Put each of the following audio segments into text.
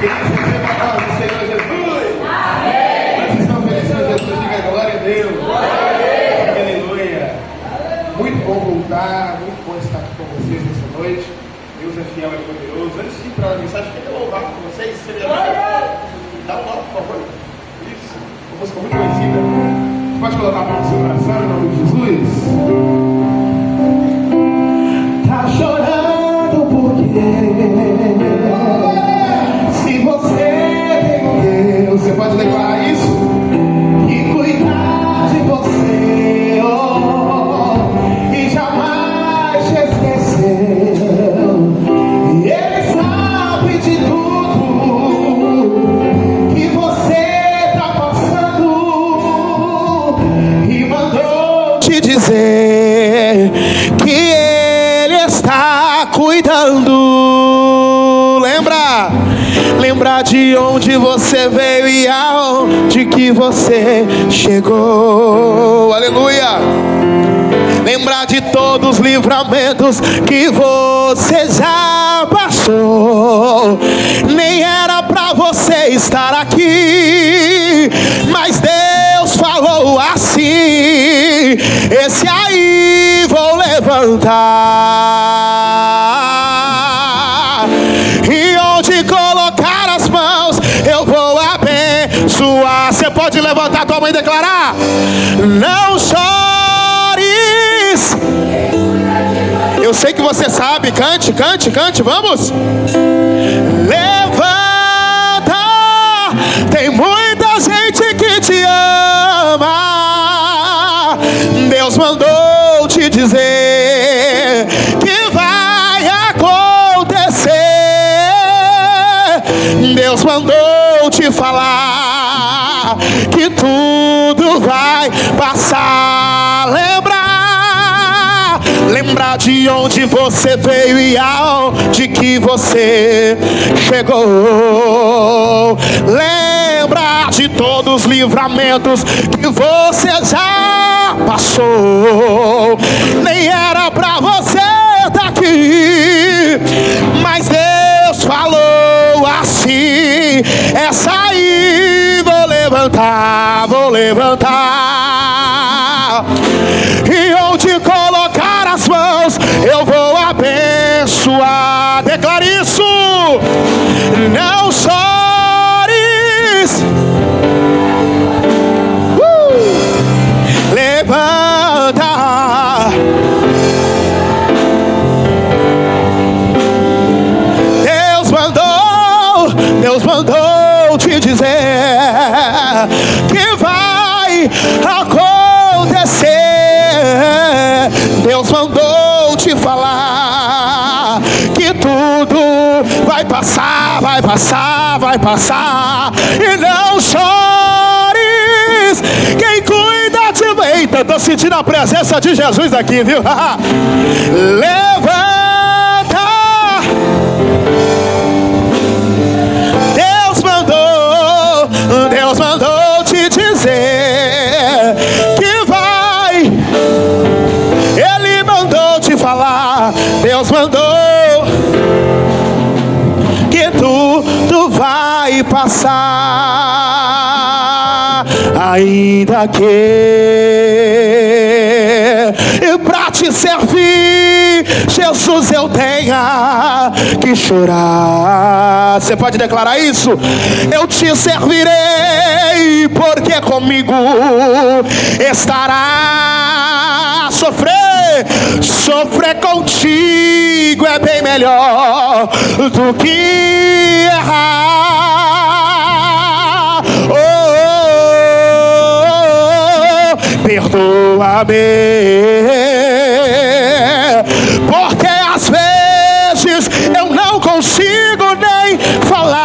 Graças a palavra do Senhor Jesus. Amém. Vocês estão felizes com Jesus? Diga glória a Deus. Glória a Deus. Aleluia. Muito bom voltar, muito bom estar aqui com vocês nessa noite. Deus é fiel e poderoso. Antes de ir para a mensagem, queria louvar com vocês. Dá um nome, por favor. Isso. Uma música muito conhecida. Pode colocar a mão no seu coração em nome de Jesus. Tá chorando porque se você tem um Deus, você pode declarar isso? Que cuidar de você, oh, e jamais te esqueceu. E Ele sabe de tudo que você tá passando e mandou te dizer que Ele está cuidando. Lembra de onde você veio e aonde que você chegou. Aleluia. Lembrar de todos os livramentos que você já passou. Nem era pra você estar aqui, mas Deus falou assim: esse aí vou levantar, e onde colocar as mãos eu vou abençoar. Você pode levantar a tua mão e declarar: não chores. Eu sei que você sabe. Cante, vamos. Levanta, tem muita gente que te ama. Deus mandou te dizer que vai acontecer. Deus mandou te falar que tudo vai passar. Lembrar de onde você veio e aonde que você chegou. Lembrar de todos os livramentos que você já passou. Nem era pra você estar aqui, mas Deus falou assim: essa aí vou levantar. E onde colocar as mãos eu vou abençoar. Declare isso. Não chores. Levanta. Deus mandou te dizer que vai acontecer. Deus mandou te falar que tudo vai passar. E não chores. Quem cuida de mim. Eita, tô sentindo a presença de Jesus aqui, viu? Levanta. Deus mandou te dizer que vai. Ele mandou te falar. Deus mandou que tudo vai passar. Ainda que pra te servir, Jesus, eu tenha que chorar. Você pode declarar isso? Eu te servirei, porque comigo estará. Sofrer contigo é bem melhor do que errar. Perdoa-me, porque às vezes eu não consigo nem falar,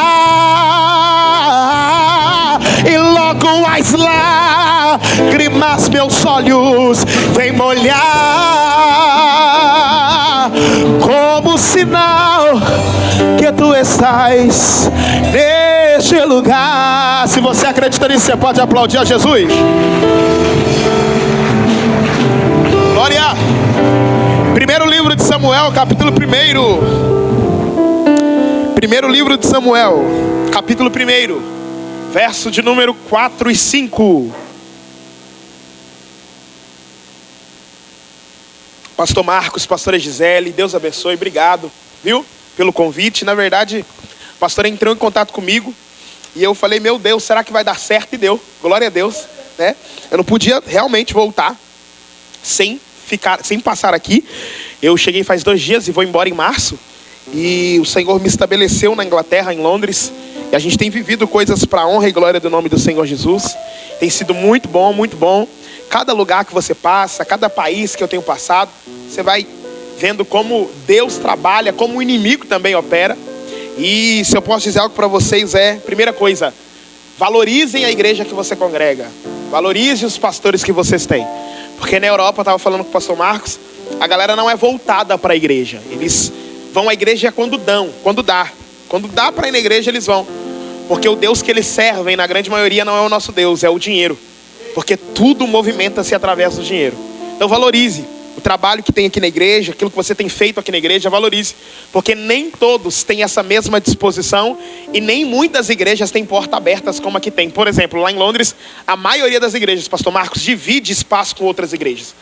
e logo as lágrimas meus olhos vêm molhar, como sinal que tu estás neste lugar. Se você acredita nisso, você pode aplaudir a Jesus. Glória. Primeiro livro de Samuel, capítulo 1. Primeiro livro de Samuel, capítulo 1, verso de número 4 e 5. Pastor Marcos, pastora Gisele, Deus abençoe, obrigado, viu, pelo convite. Na verdade, a pastora entrou em contato comigo e eu falei, meu Deus, será que vai dar certo? E deu, glória a Deus, né? Eu não podia realmente voltar sem passar aqui. Eu cheguei faz 2 dias e vou embora em março. E o Senhor me estabeleceu na Inglaterra, em Londres. E a gente tem vivido coisas para a honra e glória do nome do Senhor Jesus. Tem sido muito bom, muito bom. Cada lugar que você passa, cada país que eu tenho passado, você vai vendo como Deus trabalha, como o inimigo também opera. E se eu posso dizer algo para vocês primeira coisa, valorizem a igreja que você congrega. Valorize os pastores que vocês têm. Porque na Europa, eu estava falando com o pastor Marcos, a galera não é voltada para a igreja. Eles vão à igreja quando dá. Quando dá para ir na igreja, eles vão. Porque o Deus que eles servem, na grande maioria, não é o nosso Deus, é o dinheiro. Porque tudo movimenta-se através do dinheiro. Então valorize o trabalho que tem aqui na igreja, aquilo que você tem feito aqui na igreja, valorize. Porque nem todos têm essa mesma disposição e nem muitas igrejas têm portas abertas como aqui tem. Por exemplo, lá em Londres, a maioria das igrejas, pastor Marcos, divide espaço com outras igrejas.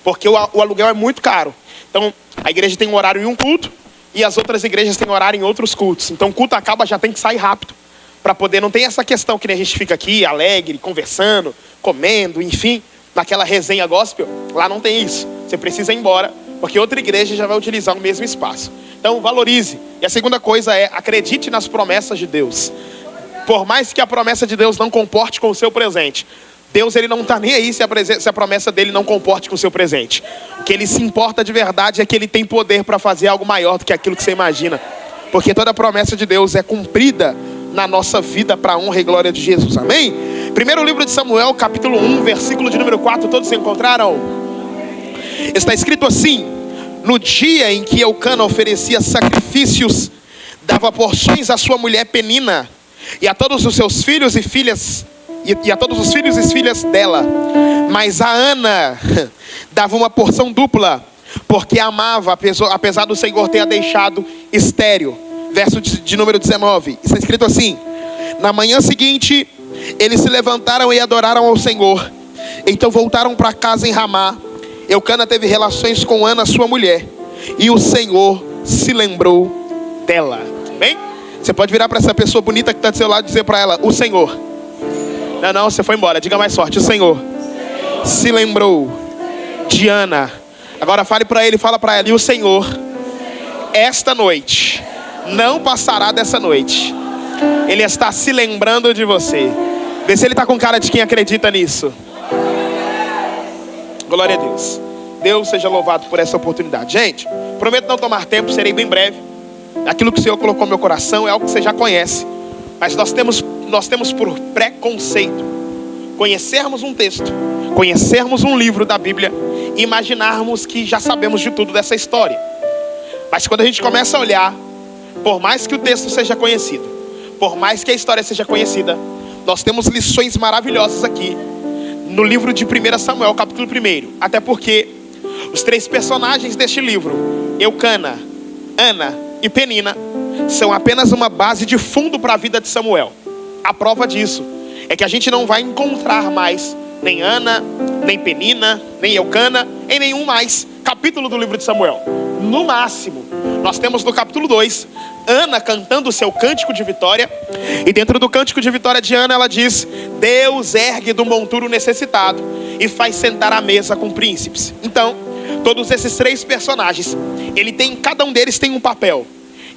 Porque o aluguel é muito caro. Então, a igreja tem um horário em um culto e as outras igrejas têm horário em outros cultos. Então, o culto acaba, já tem que sair rápido. Para poder, não tem essa questão que nem a gente fica aqui, alegre, conversando, comendo, enfim, naquela resenha gospel. Lá não tem isso. Você precisa ir embora, porque outra igreja já vai utilizar o mesmo espaço. Então, valorize. E a segunda coisa acredite nas promessas de Deus. Por mais que a promessa de Deus não comporte com o seu presente, Deus, ele não está nem aí se a promessa dele não comporte com o seu presente. O que ele se importa de verdade é que ele tem poder para fazer algo maior do que aquilo que você imagina. Porque toda promessa de Deus é cumprida na nossa vida para a honra e glória de Jesus. Amém? Primeiro livro de Samuel, capítulo 1, versículo de número 4. Todos se encontraram? Está escrito assim: no dia em que Eucana oferecia sacrifícios, dava porções à sua mulher Penina e a todos os seus filhos e filhas e a todos os filhos e filhas dela. Mas a Ana dava uma porção dupla, porque a amava, apesar do Senhor ter a deixado estéril. Verso de número 19. Está escrito assim: na manhã seguinte, eles se levantaram e adoraram ao Senhor. Então voltaram para casa em Ramá. Eucana teve relações com Ana, sua mulher, e o Senhor se lembrou dela. Bem? Você pode virar para essa pessoa bonita que está do seu lado e dizer para ela: o Senhor. Não, você foi embora. Diga mais forte: o Senhor se lembrou de Ana. Agora fala para ela: e o Senhor, esta noite, não passará dessa noite. Ele está se lembrando de você. Vê se ele está com cara de quem acredita nisso. Glória a Deus. Deus seja louvado por essa oportunidade. Gente, prometo não tomar tempo, serei bem breve. Aquilo que o Senhor colocou no meu coração é algo que você já conhece. Mas nós temos por preconceito conhecermos um texto, conhecermos um livro da Bíblia e imaginarmos que já sabemos de tudo dessa história. Mas quando a gente começa a olhar, por mais que o texto seja conhecido, por mais que a história seja conhecida, nós temos lições maravilhosas aqui no livro de 1 Samuel, capítulo 1. Até porque os 3 personagens deste livro, Eucana, Ana e Penina, são apenas uma base de fundo para a vida de Samuel. A prova disso é que a gente não vai encontrar mais nem Ana, nem Penina, nem Eucana, em nenhum mais capítulo do livro de Samuel. No máximo, nós temos no capítulo 2, Ana cantando o seu cântico de vitória. E dentro do cântico de vitória de Ana, ela diz: Deus ergue do monturo necessitado e faz sentar à mesa com príncipes. Então, todos esses 3 personagens, cada um deles tem um papel.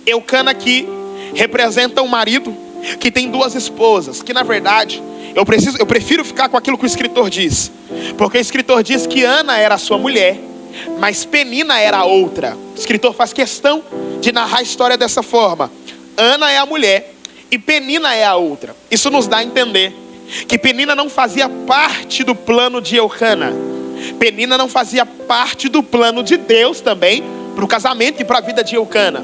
Eucana aqui representa um marido que tem 2 esposas, que na verdade, eu prefiro ficar com aquilo que o escritor diz. Porque o escritor diz que Ana era a sua mulher, mas Penina era a outra. O escritor faz questão de narrar a história dessa forma: Ana é a mulher e Penina é a outra. Isso nos dá a entender que Penina não fazia parte do plano de Eucana. Penina não fazia parte do plano de Deus também para o casamento e para a vida de Eucana.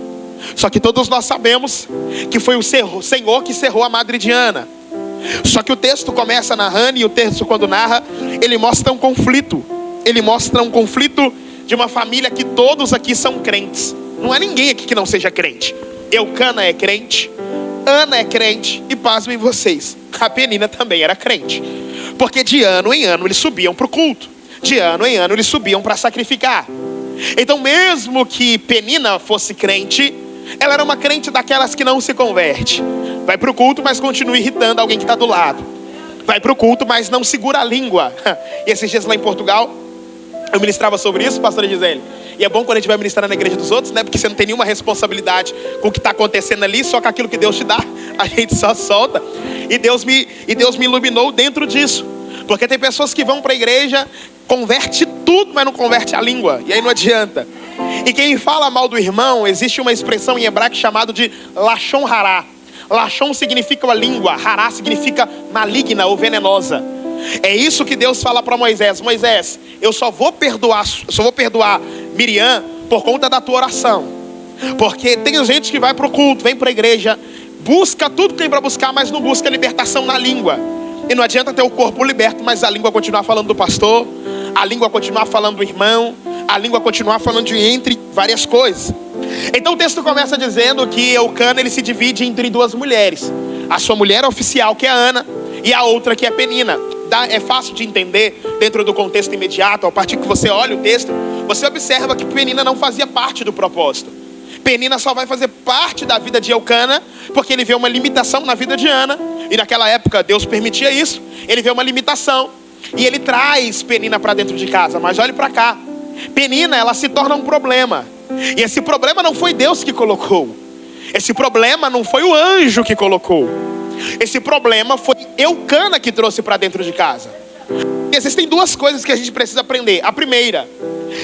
Só que todos nós sabemos que foi o Senhor que cerrou a madre de Ana. Só que o texto começa narrando, e o texto, quando narra, ele mostra um conflito. Ele mostra um conflito de uma família que todos aqui são crentes. Não há ninguém aqui que não seja crente. Eucana é crente, Ana é crente e pasmem vocês, a Penina também era crente. Porque de ano em ano eles subiam para o culto, de ano em ano eles subiam para sacrificar. Então mesmo que Penina fosse crente, ela era uma crente daquelas que não se converte. Vai para o culto, mas continua irritando alguém que está do lado. Vai para o culto, mas não segura a língua. E esses dias lá em Portugal, eu ministrava sobre isso, pastora Gisele. E é bom quando a gente vai ministrar na igreja dos outros, né? Porque você não tem nenhuma responsabilidade com o que está acontecendo ali, só com aquilo que Deus te dá, a gente só solta. E Deus me iluminou dentro disso. Porque tem pessoas que vão para a igreja, converte tudo, mas não converte a língua. E aí não adianta. E quem fala mal do irmão, existe uma expressão em hebraico chamada de lashon hará. Lashon significa a língua, hará significa maligna ou venenosa. É isso que Deus fala para Moisés. Moisés, eu só vou perdoar Miriam por conta da tua oração. Porque tem gente que vai para o culto, vem para a igreja, busca tudo que tem para buscar, mas não busca libertação na língua. E não adianta ter o corpo liberto, mas a língua continuar falando do pastor, a língua continuar falando do irmão, a língua continuar falando de entre várias coisas. Então o texto começa dizendo que Eucana ele se divide entre duas mulheres. A sua mulher oficial, que é a Ana, e a outra que é Penina. É fácil de entender dentro do contexto imediato. A partir que você olha o texto, você observa que Penina não fazia parte do propósito. Penina só vai fazer parte da vida de Eucana porque ele vê uma limitação na vida de Ana. E naquela época Deus permitia isso. Ele vê uma limitação e ele traz Penina para dentro de casa. Mas olhe para cá, Penina ela se torna um problema. E esse problema não foi Deus que colocou. Esse problema não foi o anjo que colocou. Esse problema foi Eucana que trouxe para dentro de casa. Existem duas coisas que a gente precisa aprender. A primeira,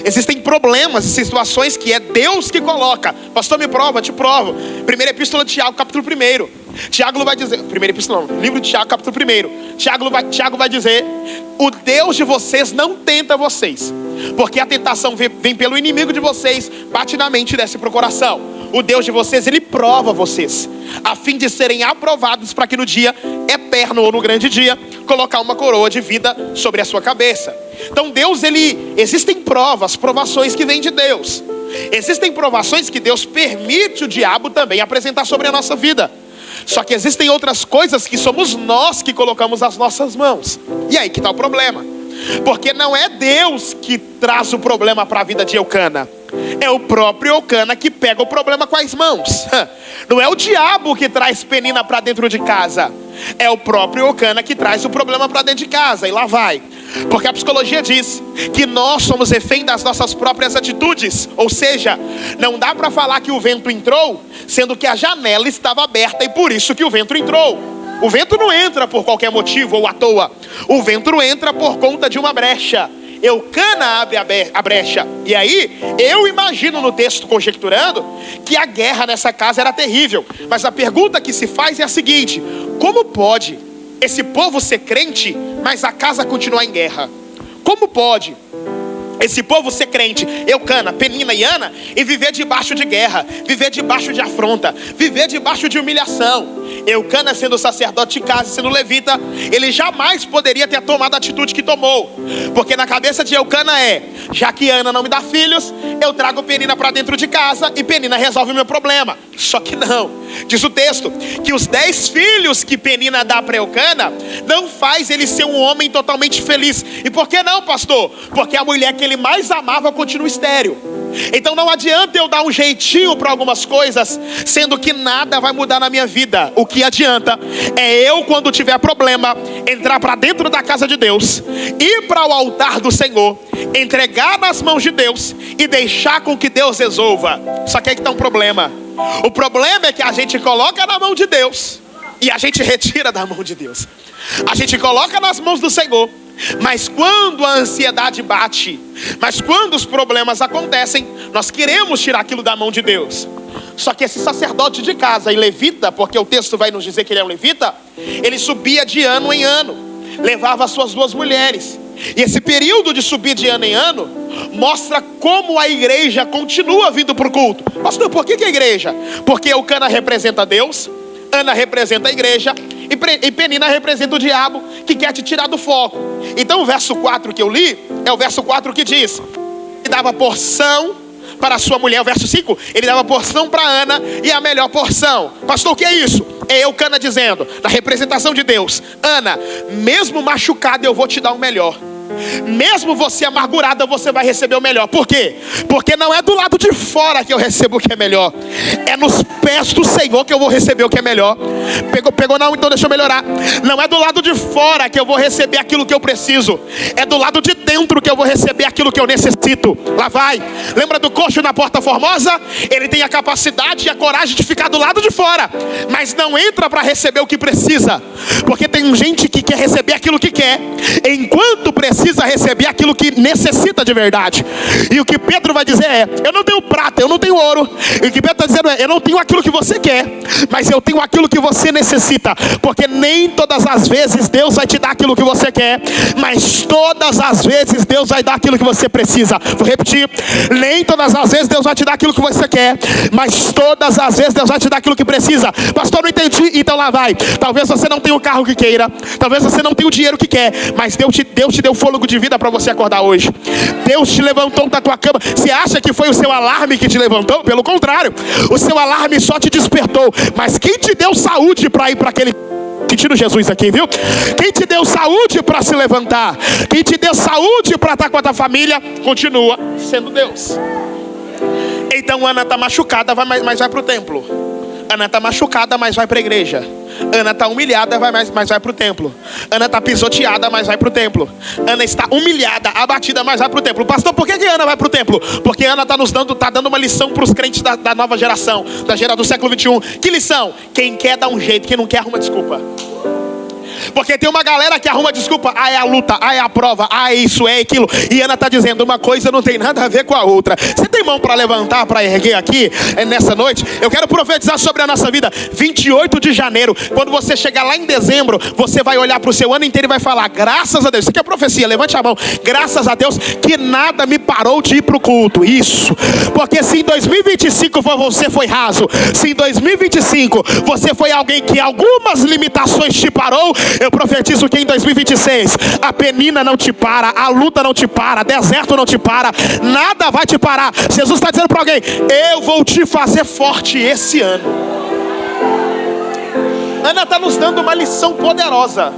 existem problemas e situações que é Deus que coloca. Pastor, me prova, te provo. Primeira epístola de Tiago, capítulo 1. Tiago vai dizer, primeira epístola não, livro de Tiago, capítulo 1. Tiago vai dizer: o Deus de vocês não tenta vocês, porque a tentação vem pelo inimigo de vocês, bate na mente e desce para o coração. O Deus de vocês, ele prova vocês, a fim de serem aprovados, para que no dia eterno ou no grande dia, colocar uma coroa de vida sobre a sua cabeça. Então Deus, existem provações que vêm de Deus. Existem provações que Deus permite o diabo também apresentar sobre a nossa vida. Só que existem outras coisas que somos nós que colocamos as nossas mãos. E aí que está o problema. Porque não é Deus que traz o problema para a vida de Eucana. É o próprio Eucana que pega o problema com as mãos. Não é o diabo que traz Penina para dentro de casa. É o próprio Eucana que traz o problema para dentro de casa. E lá vai. Porque a psicologia diz que nós somos refém das nossas próprias atitudes. Ou seja, não dá para falar que o vento entrou, sendo que a janela estava aberta e por isso que o vento entrou. O vento não entra por qualquer motivo ou à toa. O vento entra por conta de uma brecha. Eucana abre a brecha. E aí, eu imagino no texto, conjecturando, que a guerra nessa casa era terrível. Mas a pergunta que se faz é a seguinte: como pode esse povo ser crente, mas a casa continuar em guerra? Como pode esse povo ser crente, Eucana, Penina e Ana, e viver debaixo de guerra, viver debaixo de afronta, viver debaixo de humilhação? Eucana, sendo sacerdote de casa, sendo levita, ele jamais poderia ter tomado a atitude que tomou. Porque na cabeça de Eucana já que Ana não me dá filhos, eu trago Penina para dentro de casa e Penina resolve o meu problema. Só que não. Diz o texto que os 10 filhos que Penina dá para Eucana não faz ele ser um homem totalmente feliz. E por que não, pastor? Porque a mulher que ele mais amava continua estéril. Então não adianta eu dar um jeitinho para algumas coisas, sendo que nada vai mudar na minha vida. O que adianta é eu, quando tiver problema, entrar para dentro da casa de Deus, ir para o altar do Senhor, entregar nas mãos de Deus e deixar com que Deus resolva. Só que aí que está um problema. O problema é que a gente coloca na mão de Deus e a gente retira da mão de Deus. A gente coloca nas mãos do Senhor, mas quando a ansiedade bate, mas quando os problemas acontecem, nós queremos tirar aquilo da mão de Deus. Só que esse sacerdote de casa e levita, porque o texto vai nos dizer que ele é um levita, ele subia de ano em ano, levava as suas 2 mulheres. E esse período de subir de ano em ano mostra como a igreja continua vindo para o culto. Pastor, por que a igreja? Porque Eucana representa Deus, Ana representa a igreja e Penina representa o diabo que quer te tirar do foco. Então o verso 4 que eu li é o verso 4 que diz: e dava porção para a sua mulher. O verso 5, ele dava porção para Ana e a melhor porção. Pastor, o que é isso? É Eucana dizendo, na representação de Deus: Ana, mesmo machucada eu vou te dar o melhor. Mesmo você amargurada, você vai receber o melhor. Por quê? Porque não é do lado de fora que eu recebo o que é melhor, é nos pés do Senhor que eu vou receber o que é melhor. Pegou não? Então deixa eu melhorar. Não é do lado de fora que eu vou receber aquilo que eu preciso, é do lado de dentro que eu vou receber aquilo que eu necessito. Lá vai. Lembra do coxo na Porta Formosa? Ele tem a capacidade e a coragem de ficar do lado de fora, mas não entra para receber o que precisa. Porque tem gente que quer receber aquilo que quer, enquanto precisa receber aquilo que necessita de verdade. E o que Pedro vai dizer é: eu não tenho prata, eu não tenho ouro. E o que Pedro está dizendo é: eu não tenho aquilo que você quer, mas eu tenho aquilo que você necessita. Porque nem todas as vezes Deus vai te dar aquilo que você quer, mas todas as vezes Deus vai dar aquilo que você precisa. Vou repetir: nem todas as vezes Deus vai te dar aquilo que você quer, mas todas as vezes Deus vai te dar aquilo que precisa. Pastor, não entendi. Então lá vai. Talvez você não tenha o carro que queira, talvez você não tenha o dinheiro que quer, mas Deus te deu fôlego de vida para você acordar hoje. Deus te levantou da tua cama. Você acha que foi o seu alarme que te levantou? Pelo contrário, o seu alarme só te despertou. Mas quem te deu saúde para ir para aquele... Sentindo Jesus aqui, viu? Quem te deu saúde para se levantar, quem te deu saúde para estar com a tua família, continua sendo Deus. Então Ana está machucada, mas vai para o templo. Ana está machucada, mas vai para a igreja. Ana está humilhada, mas vai para o templo. Ana está pisoteada, mas vai para o templo. Ana está humilhada, abatida, mas vai para o templo. Pastor, por que Ana vai para o templo? Porque Ana está dando uma lição para os crentes da nova geração, do século 21. Que lição? Quem quer dá um jeito, quem não quer arruma desculpa. Porque tem uma galera que arruma desculpa. Ah, é a luta, ah, é a prova, ah, é isso, é aquilo. E Ana está dizendo, uma coisa não tem nada a ver com a outra. Você tem mão para levantar, para erguer aqui nessa noite? Eu quero profetizar sobre a nossa vida. 28 de janeiro, quando você chegar lá em dezembro, você vai olhar para o seu ano inteiro e vai falar: graças a Deus. Isso aqui é profecia, levante a mão. Graças a Deus que nada me parou de ir para o culto. Isso. Porque se em 2025 você foi raso, se em 2025 você foi alguém que algumas limitações te parou, eu profetizo que em 2026 a penina não te para, a luta não te para, deserto não te para, nada vai te parar. Jesus está dizendo para alguém: eu vou te fazer forte esse ano. Ana está nos dando uma lição poderosa.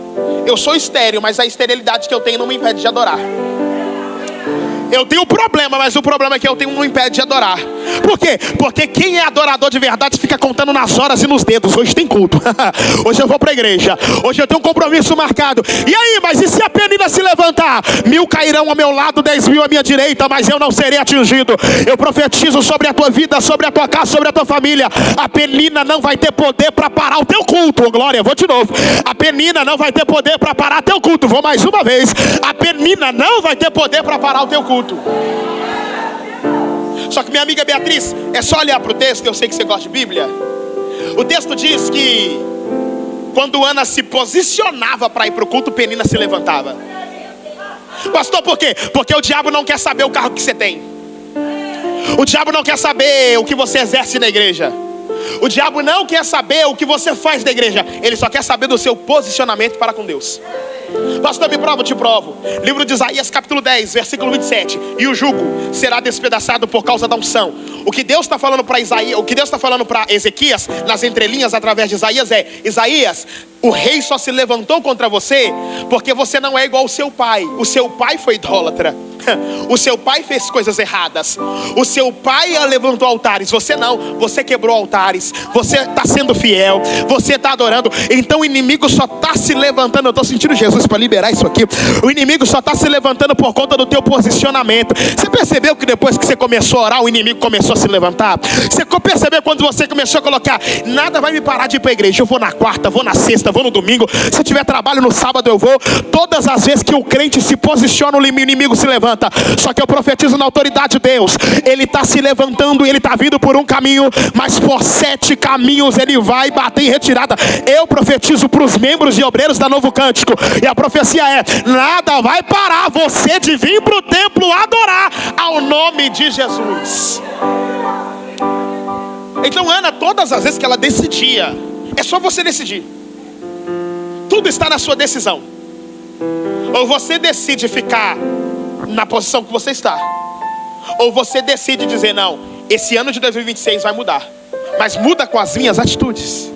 Eu sou estéril, mas a esterilidade que eu tenho não me impede de adorar. Eu tenho problema, mas o problema é que eu tenho não me impede de adorar. Por quê? Porque quem é adorador de verdade fica contando nas horas e nos dedos. Hoje tem culto. Hoje eu vou para a igreja. Hoje eu tenho um compromisso marcado. E aí, mas e se a penina se levantar? 1000 cairão ao meu lado, 10.000 à minha direita, mas eu não serei atingido. Eu profetizo sobre a tua vida, sobre a tua casa, sobre a tua família. A penina não vai ter poder para parar o teu culto. Oh, glória, vou de novo. A penina não vai ter poder para parar teu culto. Vou mais uma vez. A penina não vai ter poder para parar o teu culto. Só que minha amiga Beatriz, é só olhar para o texto. Eu sei que você gosta de Bíblia. O texto diz que quando Ana se posicionava para ir para o culto, penina se levantava. Pastor, por quê? Porque o diabo não quer saber o carro que você tem. O diabo não quer saber o que você exerce na igreja. O diabo não quer saber o que você faz na igreja. Ele só quer saber do seu posicionamento para com Deus. Pastor, me prova, eu te provo. Livro de Isaías, capítulo 10, versículo 27. E o jugo será despedaçado por causa da unção. O que Deus está falando para Isaías, o que Deus está falando para Ezequias, nas entrelinhas através de Isaías é: Isaías, o rei só se levantou contra você porque você não é igual ao seu pai. O seu pai foi idólatra. O seu pai fez coisas erradas. O seu pai levantou altares. Você não, você quebrou altares. Você está sendo fiel, você está adorando. Então o inimigo só está se levantando. Eu estou sentindo Jesus para liberar isso aqui. O inimigo só está se levantando por conta do teu posicionamento. Você percebeu que depois que você começou a orar, o inimigo começou a se levantar? Você percebeu quando você começou a colocar: nada vai me parar de ir para a igreja. Eu vou na quarta, vou na sexta, vou no domingo. Se tiver trabalho no sábado eu vou. Todas as vezes que o crente se posiciona, o inimigo se levanta. Só que eu profetizo na autoridade de Deus. Ele está se levantando e ele está vindo por um caminho, mas por 7 caminhos ele vai bater em retirada. Eu profetizo para os membros e obreiros da Novo Cântico, e a profecia é: nada vai parar você de vir para o templo adorar ao nome de Jesus. Então Ana, todas as vezes que ela decidia, é só você decidir. Tudo está na sua decisão. Ou você decide ficar na posição que você está, Ou você decide dizer, não, esse ano de 2026 vai mudar, mas muda com as minhas atitudes.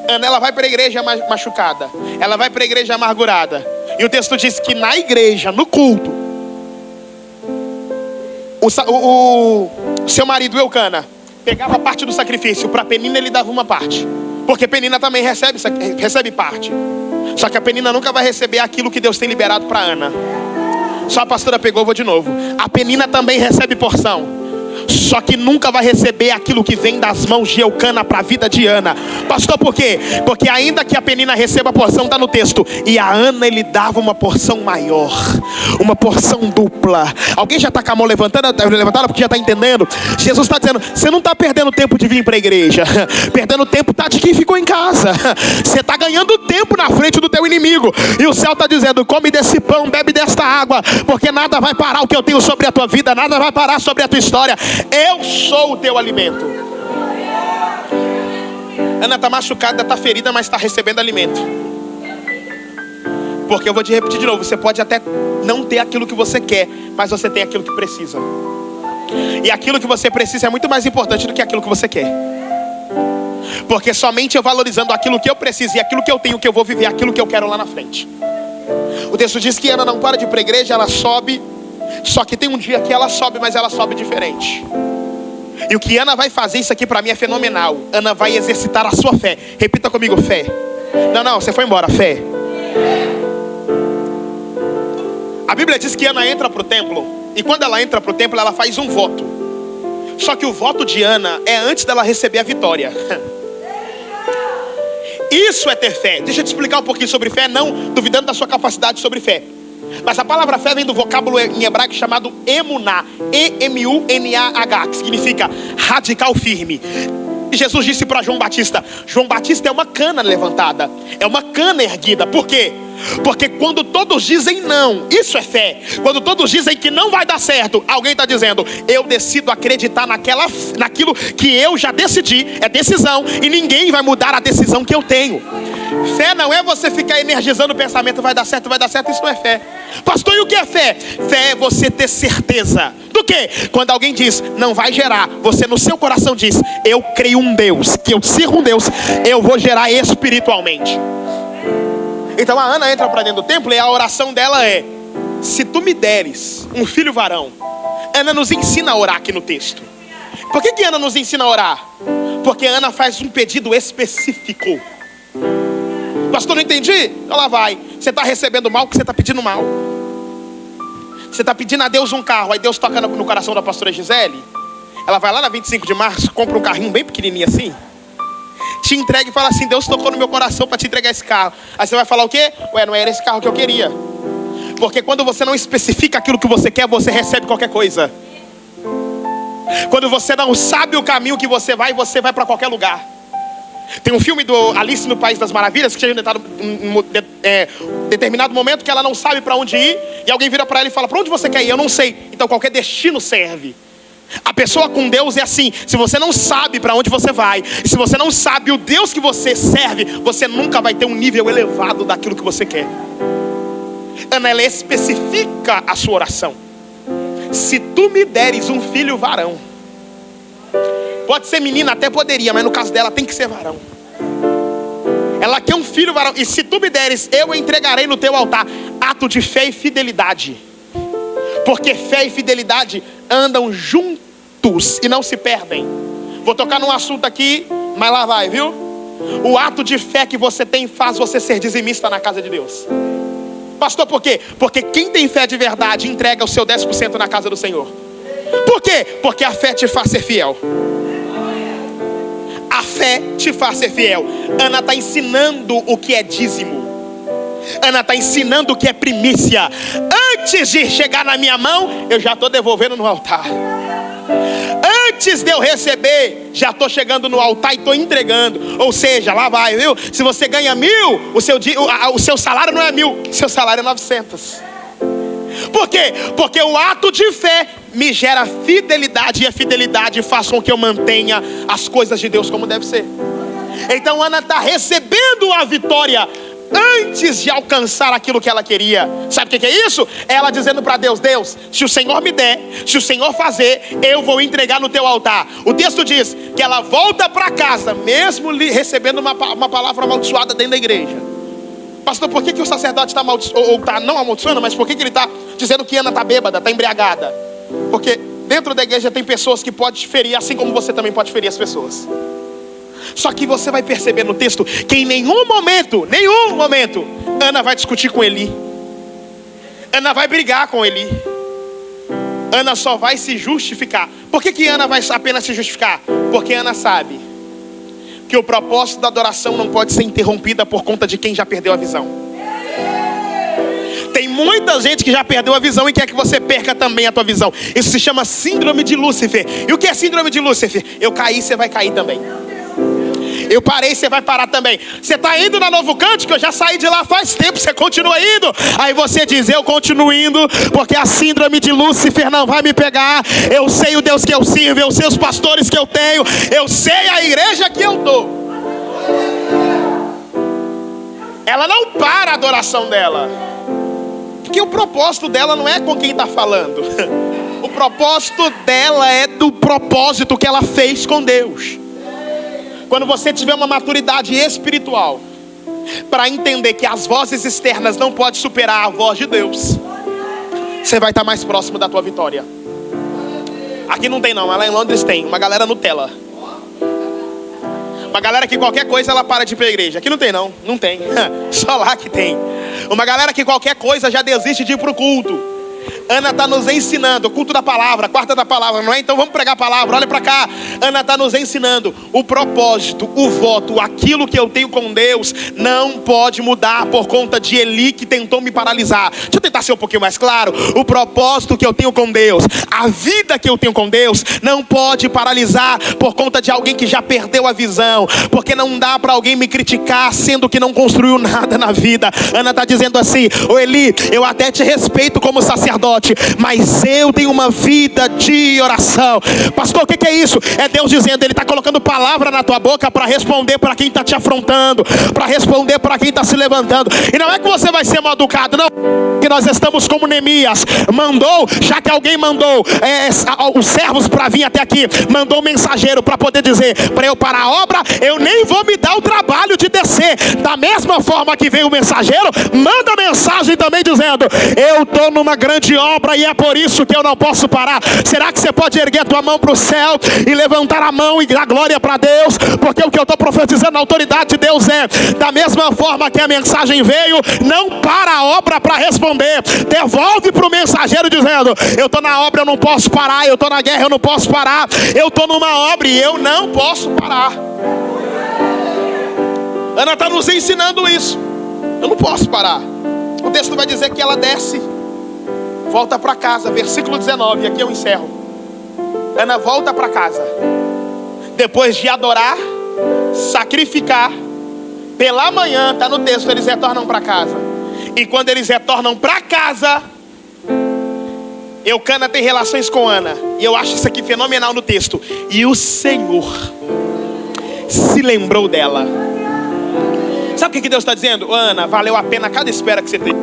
Ana, ela vai para a igreja machucada, ela vai para a igreja amargurada. E o texto diz que na igreja, no culto, o seu marido Eucana pegava parte do sacrifício. Para Penina ele dava uma parte, porque Penina também recebe parte. Só que a Penina nunca vai receber aquilo que Deus tem liberado para Ana. Só a pastora pegou, vou de novo. A Penina também recebe porção, só que nunca vai receber aquilo que vem das mãos de Eucana para a vida de Ana. Pastor, por quê? Porque ainda que a Penina receba a porção, está no texto, e a Ana ele dava uma porção maior, uma porção dupla. Alguém já está com a mão levantada porque já está entendendo? Jesus está dizendo, você não está perdendo tempo de vir para a igreja, perdendo tempo está de quem ficou em casa. Você está ganhando tempo na frente do teu inimigo. E o céu está dizendo, come desse pão, bebe desta água, porque nada vai parar o que eu tenho sobre a tua vida, nada vai parar sobre a tua história. Eu sou o teu alimento. Ana está machucada, está ferida, mas está recebendo alimento. Porque eu vou te repetir de novo, você pode até não ter aquilo que você quer, mas você tem aquilo que precisa. E aquilo que você precisa é muito mais importante do que aquilo que você quer. Porque somente eu valorizando aquilo que eu preciso e aquilo que eu tenho, que eu vou viver aquilo que eu quero lá na frente. O texto diz que Ana não para de ir para a igreja, ela sobe. Só que tem um dia que ela sobe, mas ela sobe diferente. E o que Ana vai fazer, isso aqui para mim é fenomenal. Ana vai exercitar a sua fé. Repita comigo, fé. Não, você foi embora, fé. A Bíblia diz que Ana entra para o templo. E quando ela entra para o templo, ela faz um voto. Só que o voto de Ana é antes dela receber a vitória. Isso é ter fé. Deixa eu te explicar um pouquinho sobre fé, não duvidando da sua capacidade sobre fé. Mas a palavra fé vem do vocábulo em hebraico chamado emuná, E-M-U-N-A-H, que significa radical firme. E Jesus disse para João Batista é uma cana levantada, é uma cana erguida. Por quê? Porque quando todos dizem não, isso é fé. Quando todos dizem que não vai dar certo, alguém está dizendo, eu decido acreditar naquilo que eu já decidi, é decisão, e ninguém vai mudar a decisão que eu tenho. Fé não é você ficar energizando o pensamento, vai dar certo, isso não é fé. Pastor, e o que é fé? Fé é você ter certeza. Do quê? Quando alguém diz, não vai gerar, você no seu coração diz, eu creio um Deus, que eu sirvo um Deus, eu vou gerar espiritualmente. Então a Ana entra para dentro do templo e a oração dela é, se tu me deres um filho varão. Ana nos ensina a orar aqui no texto. Por que Ana nos ensina a orar? Porque Ana faz um pedido específico. Pastor, não entendi? Então lá vai. Você está recebendo mal porque você está pedindo mal. Você está pedindo a Deus um carro, aí Deus toca no coração da pastora Gisele. Ela vai lá na 25 de março, compra um carrinho bem pequenininho assim, te entrega e fala assim, Deus tocou no meu coração para te entregar esse carro. Aí você vai falar o quê? Não era esse carro que eu queria. Porque quando você não especifica aquilo que você quer, você recebe qualquer coisa. Quando você não sabe o caminho que você vai para qualquer lugar. Tem um filme do Alice no País das Maravilhas, que chega em determinado momento que ela não sabe para onde ir, e alguém vira para ela e fala, para onde você quer ir? Eu não sei. Então qualquer destino serve. A pessoa com Deus é assim, se você não sabe para onde você vai, e se você não sabe o Deus que você serve, você nunca vai ter um nível elevado daquilo que você quer. Ana, ela especifica a sua oração. Se tu me deres um filho varão. Pode ser menina, até poderia, mas no caso dela tem que ser varão. Ela quer um filho varão. E se tu me deres, eu entregarei no teu altar. Ato de fé e fidelidade. Porque fé e fidelidade andam juntos e não se perdem. Vou tocar num assunto aqui, mas lá vai, viu? O ato de fé que você tem faz você ser dizimista na casa de Deus. Pastor, por quê? Porque quem tem fé de verdade entrega o seu 10% na casa do Senhor. Por quê? Porque a fé te faz ser fiel. A fé te faz ser fiel. Ana está ensinando o que é dízimo. Ana está ensinando o que é primícia. Antes de chegar na minha mão, eu já estou devolvendo no altar. Antes de eu receber, já estou chegando no altar e estou entregando. Ou seja, lá vai, viu? Se você ganha 1.000, o seu salário não é 1.000, seu salário é 900. Por quê? Porque o ato de fé me gera fidelidade, e a fidelidade faz com que eu mantenha as coisas de Deus como deve ser. Então Ana está recebendo a vitória antes de alcançar aquilo que ela queria. Sabe o que é isso? Ela dizendo para Deus: Deus, se o Senhor me der, se o Senhor fazer, eu vou entregar no teu altar. O texto diz que ela volta para casa, mesmo recebendo uma palavra amaldiçoada dentro da igreja. Pastor, por que o sacerdote está não amaldiçoando, mas por que ele está dizendo que Ana está bêbada, está embriagada? Porque dentro da igreja tem pessoas que podem te ferir, assim como você também pode ferir as pessoas. Só que você vai perceber no texto que em nenhum momento, Ana vai discutir com Eli. Ana vai brigar com Eli. Ana só vai se justificar. Por que Ana vai apenas se justificar? Porque Ana sabe que o propósito da adoração não pode ser interrompida por conta de quem já perdeu a visão. Tem muita gente que já perdeu a visão e quer que você perca também a tua visão. Isso se chama síndrome de Lúcifer. E o que é síndrome de Lúcifer? Eu caí, você vai cair também. Eu parei, você vai parar também. Você está indo na Novo Cântico? Eu já saí de lá faz tempo, você continua indo. Aí você diz: eu continuo indo, porque a síndrome de Lúcifer não vai me pegar. Eu sei o Deus que eu sirvo, eu sei os pastores que eu tenho, eu sei a igreja que eu estou. Ela não para a adoração dela, porque o propósito dela não é com quem está falando. O propósito dela é do propósito que ela fez com Deus. Quando você tiver uma maturidade espiritual para entender que as vozes externas não podem superar a voz de Deus, você vai estar mais próximo da tua vitória. Aqui não tem não, mas lá em Londres tem uma galera Nutella. Uma galera que qualquer coisa ela para de ir para a igreja. Aqui não tem não, não tem. Só lá que tem. Uma galera que qualquer coisa já desiste de ir para o culto. Ana está nos ensinando, o culto da palavra, quarta da palavra, não é? Então vamos pregar a palavra, olha para cá. Ana está nos ensinando o propósito, o voto, aquilo que eu tenho com Deus não pode mudar por conta de Eli que tentou me paralisar. Deixa eu tentar ser um pouquinho mais claro. O propósito que eu tenho com Deus, a vida que eu tenho com Deus não pode paralisar por conta de alguém que já perdeu a visão. Porque não dá para alguém me criticar sendo que não construiu nada na vida. Ana está dizendo assim: ô Eli, eu até te respeito como sacerdote, mas eu tenho uma vida de oração. Pastor, o que é isso? É Deus dizendo, Ele está colocando palavra na tua boca para responder para quem está te afrontando, para responder para quem está se levantando. E não é que você vai ser mal educado, não. Que nós estamos como Neemias, mandou, já que alguém mandou os servos para vir até aqui, mandou um mensageiro para poder dizer para eu parar a obra, eu nem vou me dar o trabalho de descer. Da mesma forma que veio o mensageiro, manda mensagem também dizendo: eu estou numa grande obra e é por isso que eu não posso parar. Será que você pode erguer a tua mão para o céu e levantar a mão e dar glória para Deus? Porque o que eu estou profetizando na autoridade de Deus é: da mesma forma que a mensagem veio, não para a obra para responder, devolve para o mensageiro dizendo: eu estou na obra, eu não posso parar. Eu estou na guerra, eu não posso parar. Eu estou numa obra e eu não posso parar. Ana está nos ensinando isso. Eu não posso parar. O texto vai dizer que ela desce, volta para casa, versículo 19, e aqui eu encerro. Ana volta para casa, depois de adorar, sacrificar. Pela manhã, está no texto, eles retornam para casa. E quando eles retornam para casa, Eucana tem relações com Ana. E eu acho isso aqui fenomenal no texto. E o Senhor se lembrou dela. Sabe o que Deus está dizendo? Ana, valeu a pena cada espera que você teve,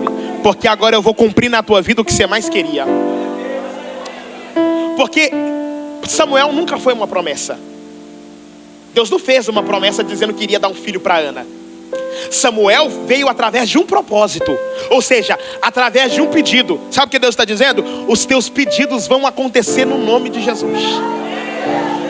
porque agora eu vou cumprir na tua vida o que você mais queria. Porque Samuel nunca foi uma promessa. Deus não fez uma promessa dizendo que iria dar um filho para Ana. Samuel veio através de um propósito, ou seja, através de um pedido. Sabe o que Deus está dizendo? Os teus pedidos vão acontecer no nome de Jesus.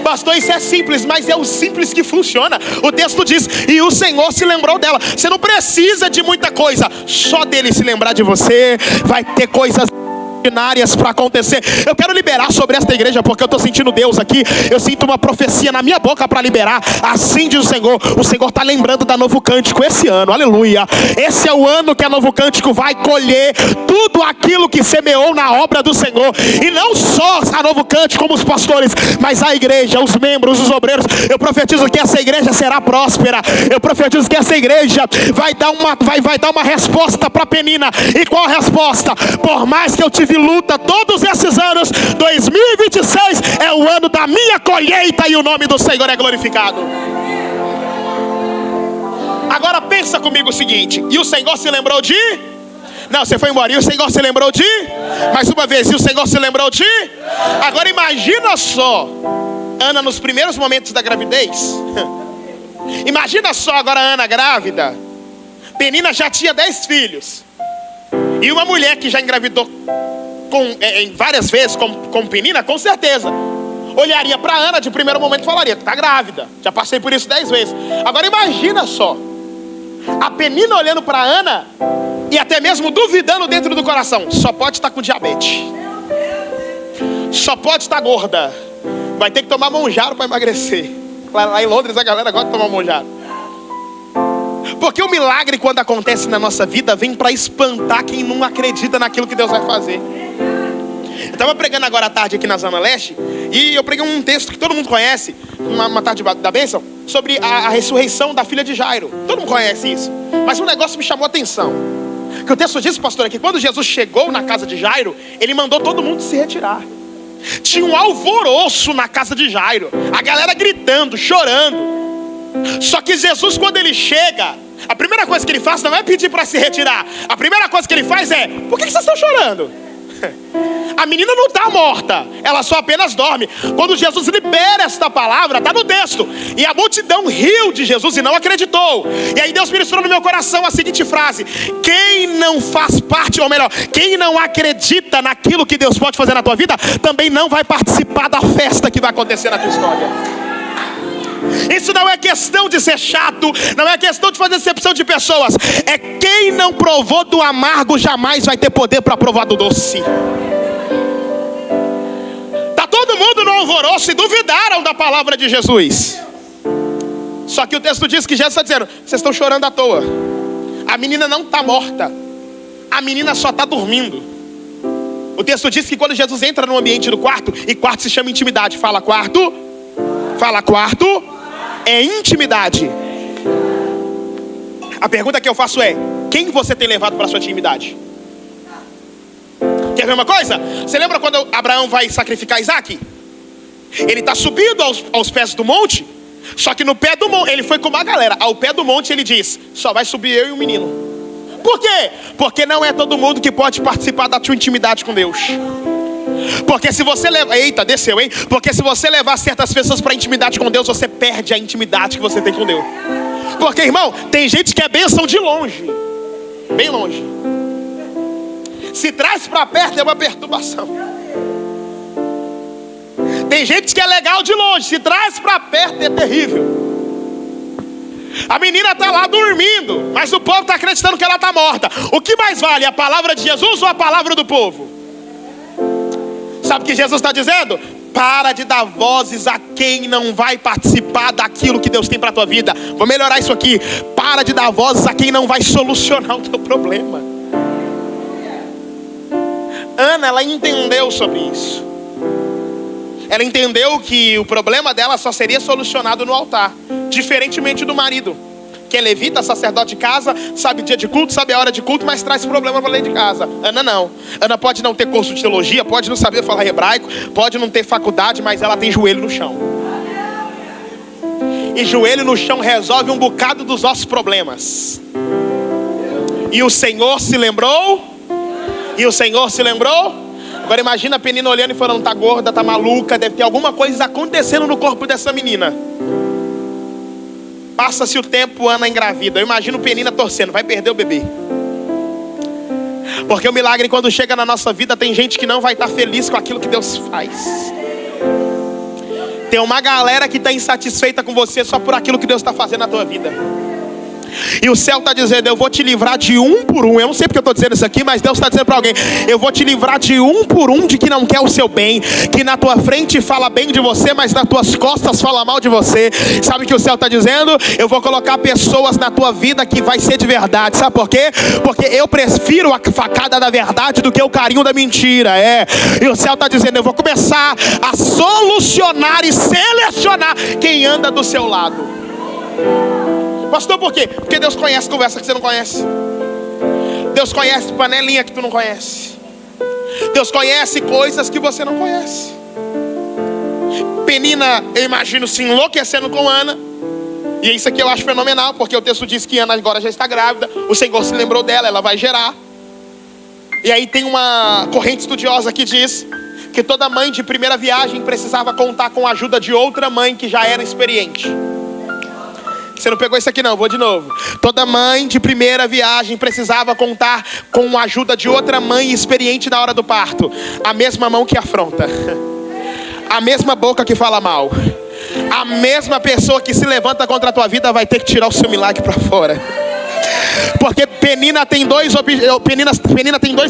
Pastor, isso é simples, mas é o simples que funciona. O texto diz: e o Senhor se lembrou dela. Você não precisa de muita coisa, só dele se lembrar de você, vai ter coisas extraordinárias para acontecer. Eu quero liberar sobre esta igreja, porque eu estou sentindo Deus aqui. Eu sinto uma profecia na minha boca para liberar. Assim diz o Senhor. O Senhor está lembrando da Novo Cântico esse ano, aleluia. Esse é o ano que a Novo Cântico vai colher tudo aquilo que semeou na obra do Senhor. E não só a Novo Cântico como os pastores, mas a igreja, os membros, os obreiros. Eu profetizo que essa igreja será próspera. Eu profetizo que essa igreja vai dar uma resposta para Penina. E qual a resposta? Por mais que eu tive luta todos esses anos, 2026 é o ano da minha colheita e o nome do Senhor é glorificado. Agora pensa comigo o seguinte: e o Senhor se lembrou de... Não, você foi embora. E o Senhor se lembrou de... Mais uma vez. E o Senhor se lembrou de... Agora imagina só Ana nos primeiros momentos da gravidez. Imagina só agora Ana grávida. Penina já tinha 10 filhos. E uma mulher que já engravidou várias vezes com Penina, com certeza olharia para Ana de primeiro momento e falaria: tá grávida, já passei por isso 10 vezes. Agora imagina só a Penina olhando para Ana e até mesmo duvidando dentro do coração: só pode estar com diabetes, só pode estar gorda, vai ter que tomar monjaro para emagrecer. Lá em Londres a galera gosta de tomar monjaro. Porque o milagre, quando acontece na nossa vida, vem para espantar quem não acredita naquilo que Deus vai fazer. Eu estava pregando agora à tarde aqui na Zona Leste, e eu preguei um texto que todo mundo conhece, uma tarde da bênção, sobre a ressurreição da filha de Jairo. Todo mundo conhece isso. Mas um negócio me chamou a atenção. Que o texto diz, pastor, é que quando Jesus chegou na casa de Jairo, ele mandou todo mundo se retirar. Tinha um alvoroço na casa de Jairo, a galera gritando, chorando. Só que Jesus, quando ele chega, a primeira coisa que ele faz não é pedir para se retirar. A primeira coisa que ele faz é: por que vocês estão chorando? A menina não está morta, ela só apenas dorme. Quando Jesus libera esta palavra, está no texto: e a multidão riu de Jesus e não acreditou. E aí Deus ministrou no meu coração a seguinte frase: quem não faz parte, ou melhor, quem não acredita naquilo que Deus pode fazer na tua vida, também não vai participar da festa que vai acontecer na tua história. Isso não é questão de ser chato, não é questão de fazer exceção de pessoas. É quem não provou do amargo jamais vai ter poder para provar do doce. Tá todo mundo no alvoroço e duvidaram da palavra de Jesus. Só que o texto diz que Jesus está dizendo: vocês estão chorando à toa. A menina não está morta, a menina só está dormindo. O texto diz que quando Jesus entra no ambiente do quarto, e quarto se chama intimidade. Fala quarto. Fala quarto. É intimidade. A pergunta que eu faço é: quem você tem levado para a sua intimidade? Quer ver uma coisa? Você lembra quando Abraão vai sacrificar Isaac? Ele está subindo aos pés do monte. Só que no pé do monte, ele foi com uma galera. Ao pé do monte ele diz: só vai subir eu e o menino. Por quê? Porque não é todo mundo que pode participar da tua intimidade com Deus. Porque se você levar... Eita, desceu, hein? Porque se você levar certas pessoas para intimidade com Deus, você perde a intimidade que você tem com Deus. Porque, irmão, tem gente que é bênção de longe, bem longe. Se traz para perto é uma perturbação. Tem gente que é legal de longe, se traz para perto é terrível. A menina está lá dormindo, mas o povo está acreditando que ela está morta. O que mais vale, a palavra de Jesus ou a palavra do povo? Sabe o que Jesus está dizendo? Para de dar vozes a quem não vai participar daquilo que Deus tem para a tua vida. Vou melhorar isso aqui. Para de dar vozes a quem não vai solucionar o teu problema. Ana, ela entendeu sobre isso. Ela entendeu que o problema dela só seria solucionado no altar. Diferentemente do marido, que é levita, sacerdote de casa, sabe dia de culto, sabe a hora de culto, mas traz problema para dentro de casa. Ana não. Ana pode não ter curso de teologia, pode não saber falar hebraico, pode não ter faculdade, mas ela tem joelho no chão. E joelho no chão resolve um bocado dos nossos problemas. E o Senhor se lembrou. E o Senhor se lembrou. Agora imagina a Penina olhando e falando: tá gorda, tá maluca, deve ter alguma coisa acontecendo no corpo dessa menina. Passa-se o tempo, Ana engravida. Eu imagino Penina torcendo: vai perder o bebê. Porque o milagre, quando chega na nossa vida, tem gente que não vai estar feliz com aquilo que Deus faz. Tem uma galera que está insatisfeita com você só por aquilo que Deus está fazendo na tua vida. E o céu está dizendo: eu vou te livrar de um por um. Eu não sei porque eu estou dizendo isso aqui, mas Deus está dizendo para alguém: eu vou te livrar de um por um de que não quer o seu bem, que na tua frente fala bem de você, mas nas tuas costas fala mal de você. Sabe o que o céu está dizendo? Eu vou colocar pessoas na tua vida que vai ser de verdade. Sabe por quê? Porque eu prefiro a facada da verdade do que o carinho da mentira. E o céu está dizendo: eu vou começar a solucionar e selecionar quem anda do seu lado. Pastor, por quê? Porque Deus conhece conversa que você não conhece. Deus conhece panelinha que tu não conhece. Deus conhece coisas que você não conhece. Penina, eu imagino, se enlouquecendo com Ana. E isso aqui eu acho fenomenal, porque o texto diz que Ana agora já está grávida, o Senhor se lembrou dela, ela vai gerar. E aí tem uma corrente estudiosa que diz que toda mãe de primeira viagem precisava contar com a ajuda de outra mãe que já era experiente. Você não pegou isso aqui não, vou de novo. Toda mãe de primeira viagem precisava contar com a ajuda de outra mãe experiente na hora do parto. A mesma mão que afronta, a mesma boca que fala mal, a mesma pessoa que se levanta contra a tua vida vai ter que tirar o seu milagre para fora. Porque Penina tem dois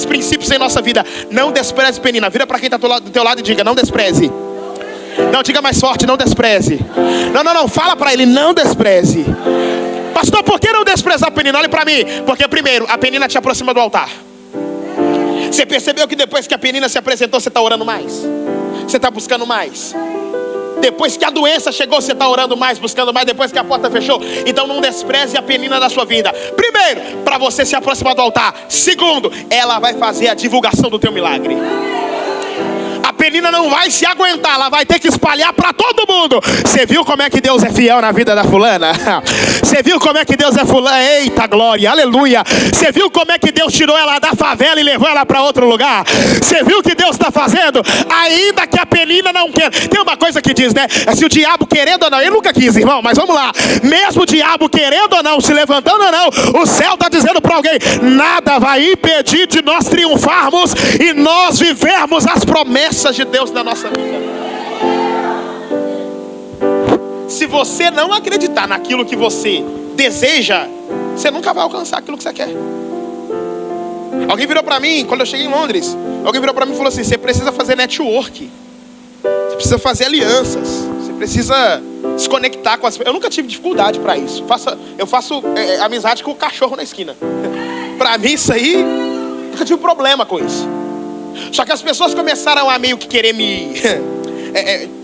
princípios em nossa vida. Não despreze Penina. Vira para quem está do teu lado e diga: não despreze. Não, diga mais forte: não despreze. Não, fala para ele: não despreze. Pastor, por que não desprezar a Penina? Olhe para mim. Porque primeiro, a Penina te aproxima do altar. Você percebeu que depois que a Penina se apresentou, você está orando mais? Você está buscando mais? Depois que a doença chegou, você está orando mais, buscando mais. Depois que a porta fechou, então não despreze a Penina da sua vida. Primeiro, para você se aproximar do altar. Segundo, ela vai fazer a divulgação do teu milagre. A Penina não vai se aguentar, ela vai ter que espalhar para todo mundo. Você viu como é que Deus é fiel na vida da fulana? Você viu como é que Deus é fulana? Eita glória, aleluia. Você viu como é que Deus tirou ela da favela e levou ela para outro lugar? Você viu o que Deus está fazendo? Ainda que a Penina não quer. Tem uma coisa que diz, né? Se o diabo querendo ou não, ele nunca quis, irmão, mas vamos lá. Mesmo o diabo querendo ou não, se levantando ou não, o céu está dizendo para alguém: nada vai impedir de nós triunfarmos e nós vivermos as promessas de Deus na nossa vida. Se você não acreditar naquilo que você deseja, você nunca vai alcançar aquilo que você quer. Alguém virou para mim, quando eu cheguei em Londres, alguém virou para mim e falou assim: você precisa fazer network, você precisa fazer alianças, você precisa se conectar com as pessoas. Eu nunca tive dificuldade para isso. Eu faço amizade com o cachorro na esquina. Para mim isso aí, nunca tive problema com isso. Só que as pessoas começaram a meio que querer me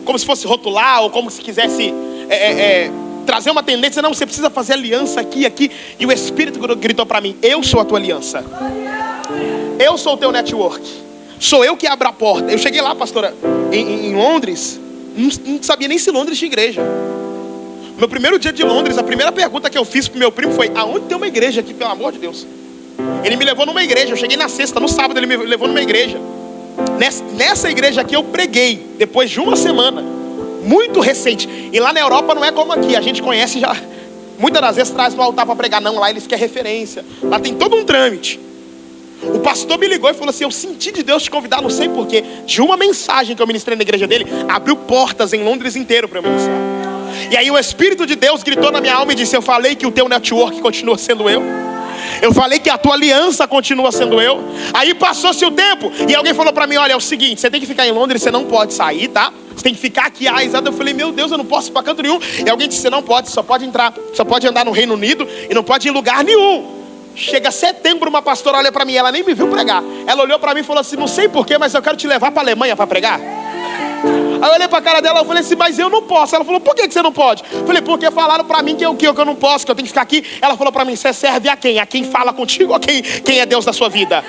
como se fosse rotular, ou como se quisesse trazer uma tendência. Não, você precisa fazer aliança aqui. E o Espírito gritou para mim: eu sou a tua aliança, eu sou o teu network, sou eu que abro a porta. Eu cheguei lá, pastora, em Londres, não sabia nem se Londres tinha igreja. Meu primeiro dia de Londres, a primeira pergunta que eu fiz pro meu primo foi: aonde tem uma igreja aqui, pelo amor de Deus? Ele me levou numa igreja. Eu cheguei na sexta, no sábado ele me levou numa igreja. Nessa igreja aqui eu preguei depois de uma semana, muito recente. E lá na Europa não é como aqui, a gente conhece já. Muitas das vezes traz no altar para pregar. Não, lá eles querem referência, lá tem todo um trâmite. O pastor me ligou e falou assim: eu senti de Deus te convidar, não sei porquê. De uma mensagem que eu ministrei na igreja dele, abriu portas em Londres inteiro para eu ministrar. E aí o Espírito de Deus gritou na minha alma e disse: eu falei que o teu network continua sendo eu. Eu falei que a tua aliança continua sendo eu. Aí passou-se o tempo e alguém falou para mim: olha, é o seguinte, você tem que ficar em Londres, você não pode sair, tá? Você tem que ficar aqui. Eu falei: meu Deus, eu não posso ir para canto nenhum. E alguém disse: você não pode, só pode entrar, só pode andar no Reino Unido e não pode ir em lugar nenhum. Chega setembro, uma pastora olha para mim, ela nem me viu pregar. Ela olhou para mim e falou assim: não sei porquê, mas eu quero te levar para a Alemanha para pregar. Aí eu olhei pra cara dela e falei assim: mas eu não posso. Ela falou: por que você não pode? Eu falei: porque falaram pra mim que eu não posso, que eu tenho que ficar aqui. Ela falou pra mim: você serve a quem? A quem fala contigo, a quem é Deus da sua vida?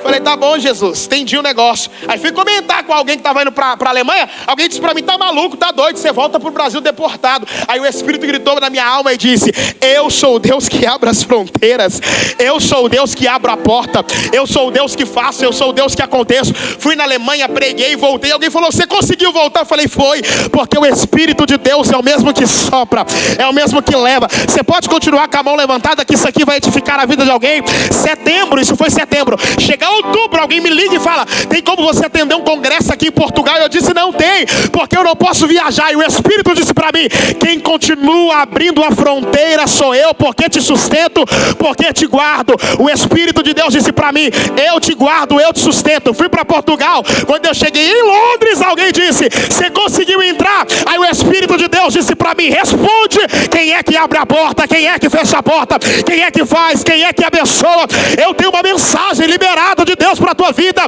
Falei: tá bom, Jesus, entendi o negócio. Aí fui comentar com alguém que estava indo pra Alemanha. Alguém disse pra mim: tá maluco, tá doido, você volta pro Brasil deportado. Aí o Espírito gritou na minha alma e disse: eu sou o Deus que abre as fronteiras, eu sou o Deus que abro a porta, eu sou o Deus que faço, eu sou o Deus que aconteço. Fui na Alemanha, preguei, voltei. Alguém falou: você conseguiu voltar? Eu falei: foi, porque o Espírito de Deus é o mesmo que sopra, é o mesmo que leva. Você pode continuar com a mão levantada, que isso aqui vai edificar a vida de alguém. Setembro, isso foi setembro. Chegar outubro, alguém me liga e fala: tem como você atender um congresso aqui em Portugal? Eu disse: não tem, porque eu não posso viajar. E o Espírito disse para mim: quem continua abrindo a fronteira sou eu, porque te sustento, porque te guardo. O Espírito de Deus disse para mim: eu te guardo, eu te sustento. Fui para Portugal. Quando eu cheguei em Londres, alguém disse: você conseguiu entrar? Aí o Espírito de Deus disse para mim: responde, quem é que abre a porta, quem é que fecha a porta, quem é que faz, quem é que abençoa. Eu tenho uma mensagem liberada de Deus para a tua vida.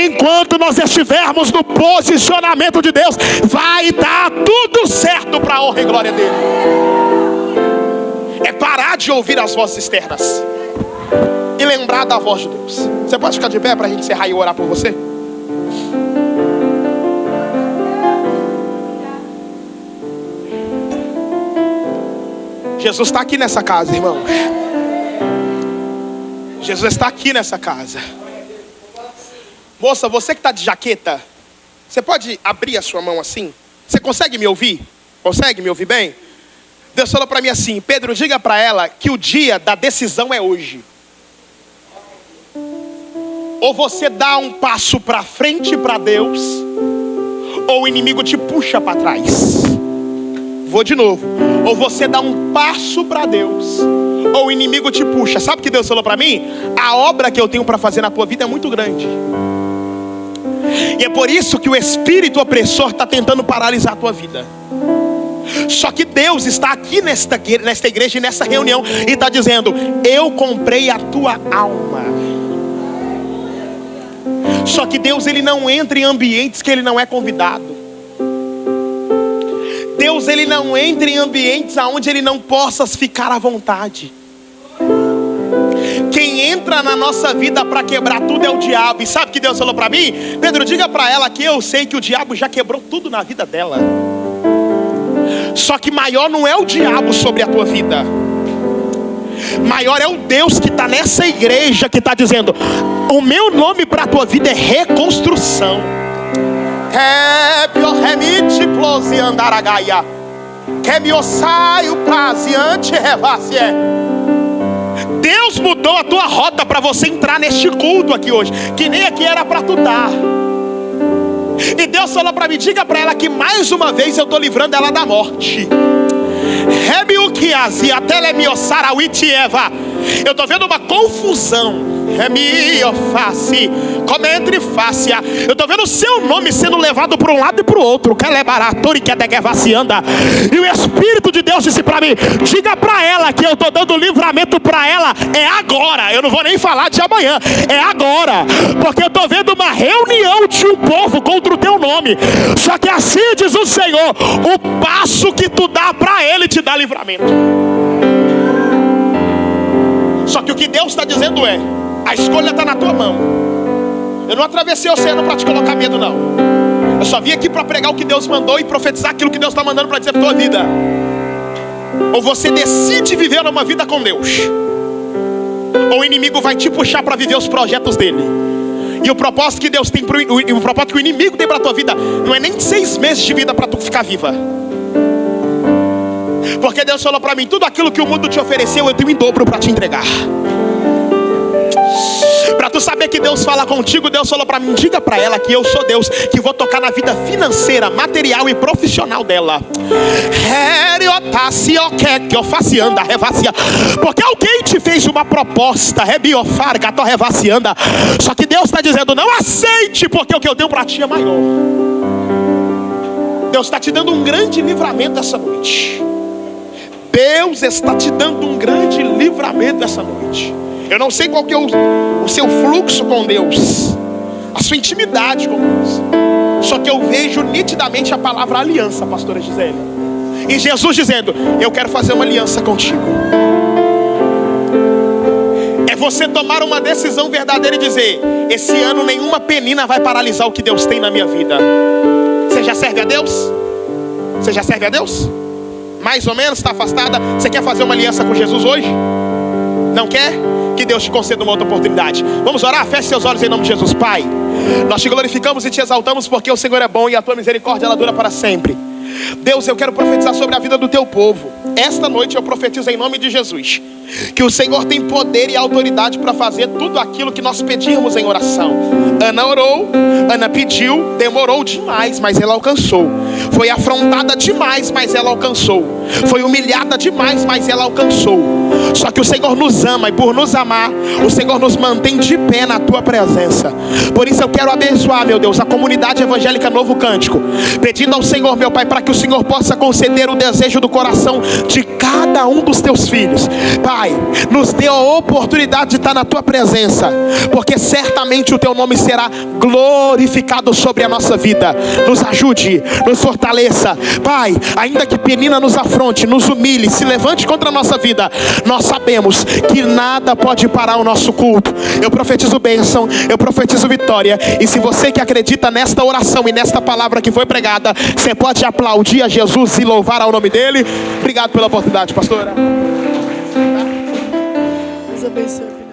Enquanto nós estivermos no posicionamento de Deus, vai dar tudo certo para a honra e glória dele. É parar de ouvir as vozes externas e lembrar da voz de Deus. Você pode ficar de pé para a gente encerrar e orar por você? Jesus está aqui nessa casa, irmão. Jesus está aqui nessa casa. Moça, você que está de jaqueta, você pode abrir a sua mão assim? Você consegue me ouvir? Consegue me ouvir bem? Deus falou para mim assim: Pedro, diga para ela que o dia da decisão é hoje. Ou você dá um passo para frente para Deus, ou o inimigo te puxa para trás. Vou de novo. Ou você dá um passo para Deus, ou o inimigo te puxa. Sabe o que Deus falou para mim? A obra que eu tenho para fazer na tua vida é muito grande. E é por isso que o espírito opressor está tentando paralisar a tua vida. Só que Deus está aqui nesta igreja e nessa reunião e está dizendo: eu comprei a tua alma. Só que Deus, ele não entra em ambientes que ele não é convidado. Deus, ele não entra em ambientes aonde ele não possa ficar à vontade. Quem entra na nossa vida para quebrar tudo é o diabo. E sabe o que Deus falou para mim? Pedro, diga para ela que eu sei que o diabo já quebrou tudo na vida dela. Só que maior não é o diabo sobre a tua vida. Maior é o Deus que está nessa igreja, que está dizendo: o meu nome para a tua vida é reconstrução. Deus mudou a tua rota para você entrar neste culto aqui hoje, que nem aqui era para tu estar. E Deus falou para mim: diga para ela que mais uma vez eu estou livrando ela da morte. Eu estou vendo uma confusão. Como entre fácia. Eu estou vendo o seu nome sendo levado para um lado e para o outro. E o Espírito de Deus disse para mim: diga para ela que eu estou dando livramento para ela. É agora. Eu não vou nem falar de amanhã. É agora. Porque eu estou vendo uma reunião de um povo contra o teu nome. Só que assim diz o Senhor: o passo que tu dá para ele te dá livramento. Só que o que Deus está dizendo é: a escolha está na tua mão. Eu não atravessei o oceano para te colocar medo, não. Eu só vim aqui para pregar o que Deus mandou e profetizar aquilo que Deus está mandando para dizer para a tua vida. Ou você decide viver uma vida com Deus, ou o inimigo vai te puxar para viver os projetos dele. E o propósito que Deus tem, o propósito que o inimigo tem para a tua vida não é nem 6 meses de vida para tu ficar viva. Porque Deus falou para mim: tudo aquilo que o mundo te ofereceu, eu tenho em dobro para te entregar. Para tu saber que Deus fala contigo, Deus falou para mim: diga para ela que eu sou Deus, que vou tocar na vida financeira, material e profissional dela. Porque alguém te fez uma proposta, só que Deus está dizendo: não aceite, porque o que eu tenho para ti é maior. Deus está te dando um grande livramento essa noite. Deus está te dando um grande livramento essa noite. Eu não sei qual que é o seu fluxo com Deus, a sua intimidade com Deus. Só que eu vejo nitidamente a palavra aliança, pastora Gisele. E Jesus dizendo: eu quero fazer uma aliança contigo. É você tomar uma decisão verdadeira e dizer: esse ano nenhuma penina vai paralisar o que Deus tem na minha vida. Você já serve a Deus? Você já serve a Deus? Mais ou menos, está afastada? Você quer fazer uma aliança com Jesus hoje? Não quer? Que Deus te conceda uma outra oportunidade. Vamos orar? Feche seus olhos em nome de Jesus. Pai, nós te glorificamos e te exaltamos, porque o Senhor é bom e a tua misericórdia ela dura para sempre. Deus, eu quero profetizar sobre a vida do teu povo. Esta noite eu profetizo em nome de Jesus que o Senhor tem poder e autoridade para fazer tudo aquilo que nós pedimos em oração. Ana orou, Ana pediu, demorou demais, mas ela alcançou. Foi afrontada demais, mas ela alcançou. Foi humilhada demais, mas ela alcançou. Só que o Senhor nos ama, e por nos amar, o Senhor nos mantém de pé na tua presença. Por isso eu quero abençoar, meu Deus, a comunidade evangélica Novo Cântico, pedindo ao Senhor, meu Pai, para que o Senhor possa conceder o desejo do coração de cada um dos teus filhos. Pai, nos dê a oportunidade de estar na tua presença, porque certamente o teu nome será glorificado sobre a nossa vida. Nos ajude, nos fortaleça, Pai. Ainda que penina nos afronte, nos humilhe, se levante contra a nossa vida, nós sabemos que nada pode parar o nosso culto. Eu profetizo bênção, eu profetizo vitória. E se você que acredita nesta oração e nesta palavra que foi pregada, você pode aplaudir a Jesus e louvar ao nome dele. Obrigado pela oportunidade, pastora. Deus abençoe.